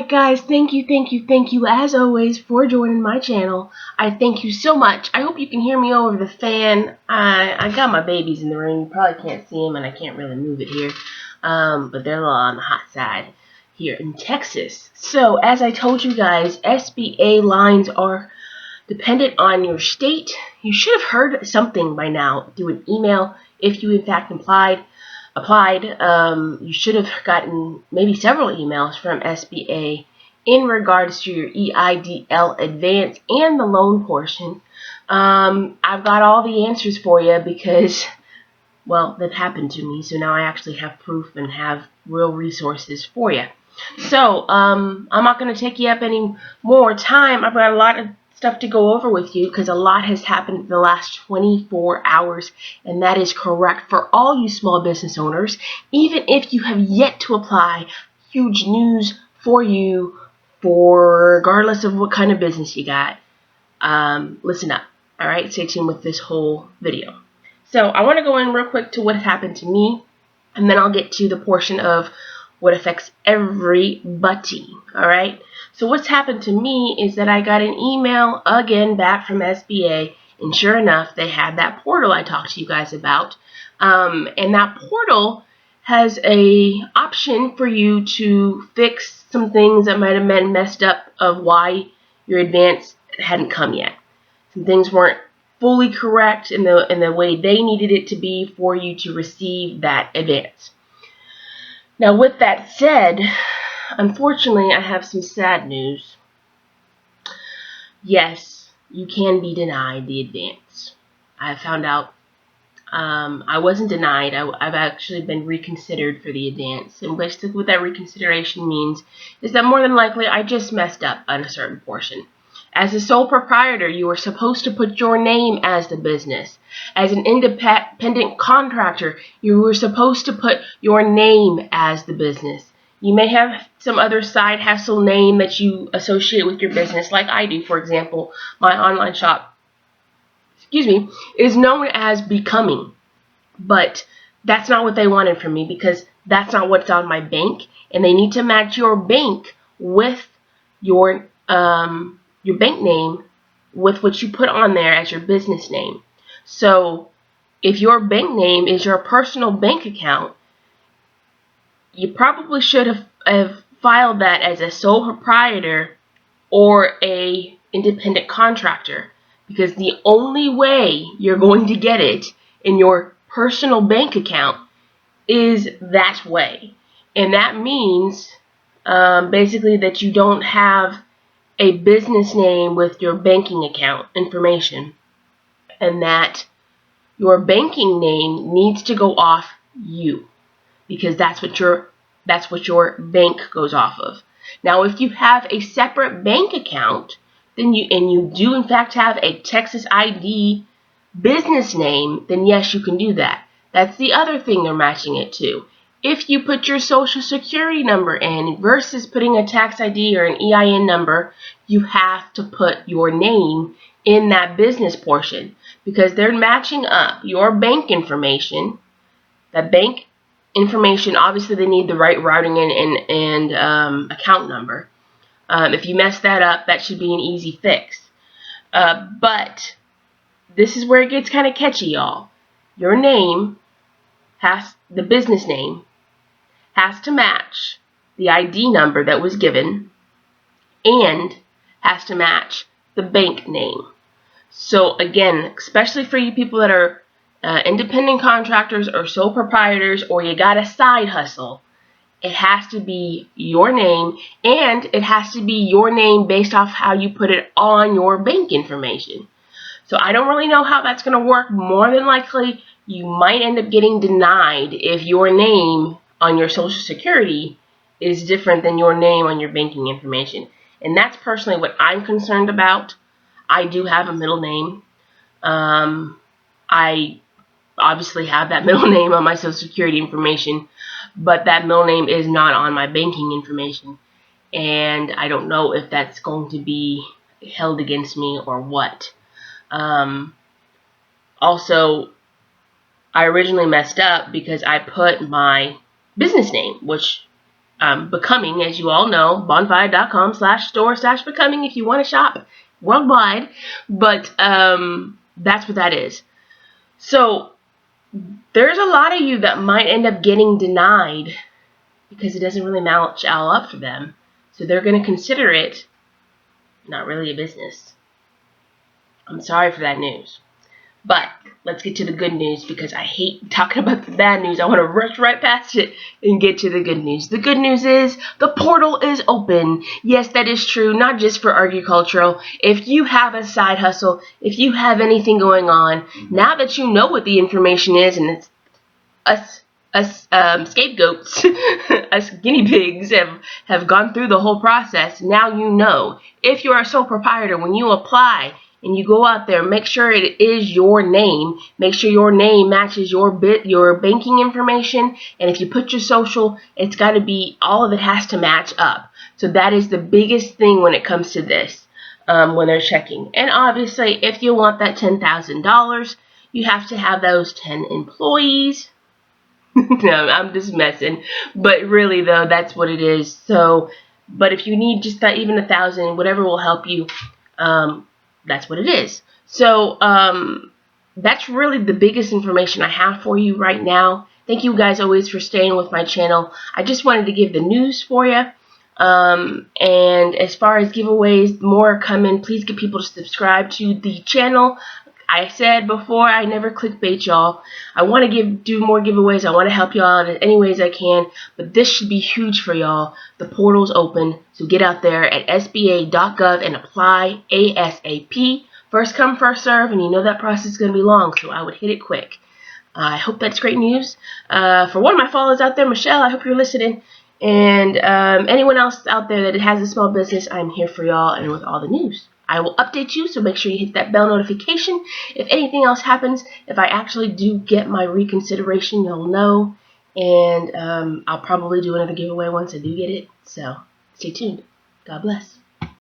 Alright guys, thank you as always for joining my channel. I thank you so much. I hope you can hear me over the fan. I got my babies in the room. You probably can't see them and I can't really move it here. But they're a little on the hot side here in Texas. So as I told you guys, SBA lines are dependent on your state. You should have heard something by now through an email if you in fact applied. You should have gotten maybe several emails from SBA in regards to your EIDL advance and the loan portion. I've got all the answers for you because, well, that happened to me, so now I actually have proof and have real resources for you. So I'm not going to take you up any more time. I've got a lot of stuff to go over with you because a lot has happened in the last 24 hours, and that is correct for all you small business owners. Even if you have yet to apply, huge news for you, regardless of what kind of business you got. Listen up, alright? Stay tuned with this whole video. So I want to go in real quick to what happened to me, and then I'll get to the portion of what affects everybody, alright? So what's happened to me is that I got an email again back from SBA, and sure enough, they had that portal I talked to you guys about. And that portal has a option for you to fix some things that might have been messed up of why your advance hadn't come yet. Some things weren't fully correct in the way they needed it to be for you to receive that advance. Now, with that said, unfortunately, I have some sad news. Yes, you can be denied the advance. I found out I wasn't denied. I've actually been reconsidered for the advance. And basically what that reconsideration means is that more than likely I just messed up on a certain portion. As a sole proprietor, you are supposed to put your name as the business. As an independent contractor, you were supposed to put your name as the business. You may have some other side hustle name that you associate with your business, like I do. For example, my online shop, is known as Becoming. But that's not what they wanted from me because that's not what's on my bank, and they need to match your bank with your bank name with what you put on there as your business name. So if your bank name is your personal bank account, you probably should have filed that as a sole proprietor or a independent contractor, because the only way you're going to get it in your personal bank account is that way. And that means basically that you don't have a business name with your banking account information, and that your banking name needs to go off you, because that's what your bank goes off of. Now, if you have a separate bank account, then you do in fact have a Texas ID business name, then yes, you can do that. That's the other thing they're matching it to. If you put your social security number in versus putting a tax ID or an EIN number, you have to put your name in that business portion, because they're matching up your bank information. That bank information, obviously they need the right routing and account number. If you mess that up, that should be an easy fix. But this is where it gets kind of catchy, y'all. Your name the business name has to match the ID number that was given and has to match the bank name. So again, especially for you people that are independent contractors or sole proprietors, or you got a side hustle, it has to be your name, and it has to be your name based off how you put it on your bank information. So I don't really know how that's going to work. More than likely, you might end up getting denied if your name on your social security is different than your name on your banking information. And that's personally what I'm concerned about. I do have a middle name. I obviously have that middle name on my social security information, but that middle name is not on my banking information. And I don't know if that's going to be held against me or what. Also, I originally messed up because I put my business name, which Becoming, as you all know, bonfire.com/store/becoming if you want to shop worldwide. But that's what that is. So there's a lot of you that might end up getting denied because it doesn't really match all up for them. So they're going to consider it not really a business. I'm sorry for that news. But let's get to the good news, because I hate talking about the bad news. I want to rush right past it and get to the good news. The good news is the portal is open. Yes, that is true, not just for agricultural. If you have a side hustle, if you have anything going on, now that you know what the information is, and it's us scapegoats, us guinea pigs have gone through the whole process. Now you know. If you are a sole proprietor, when you apply and you go out there, make sure it is your name. Make sure your name matches your banking information. And if you put your social, it's got to be, all of it has to match up. So that is the biggest thing when it comes to this, when they're checking. And obviously, if you want that $10,000, you have to have those 10 employees. No, I'm just messing. But really, though, that's what it is. So, but if you need just that, even 1,000, whatever will help you, that's what it is. So, that's really the biggest information I have for you right now. Thank you guys always for staying with my channel. I just wanted to give the news for you. And as far as giveaways, more are coming. Please get people to subscribe to the channel. I said before, I never clickbait y'all. I want to do more giveaways. I want to help y'all out in any ways I can. But this should be huge for y'all. The portal's open. So get out there at SBA.gov and apply ASAP. First come, first serve. And you know that process is going to be long. So I would hit it quick. I hope that's great news. For one of my followers out there, Michelle, I hope you're listening. And anyone else out there that has a small business, I'm here for y'all and with all the news. I will update you, so make sure you hit that bell notification. If anything else happens, if I actually do get my reconsideration, you'll know. And I'll probably do another giveaway once I do get it. So stay tuned. God bless.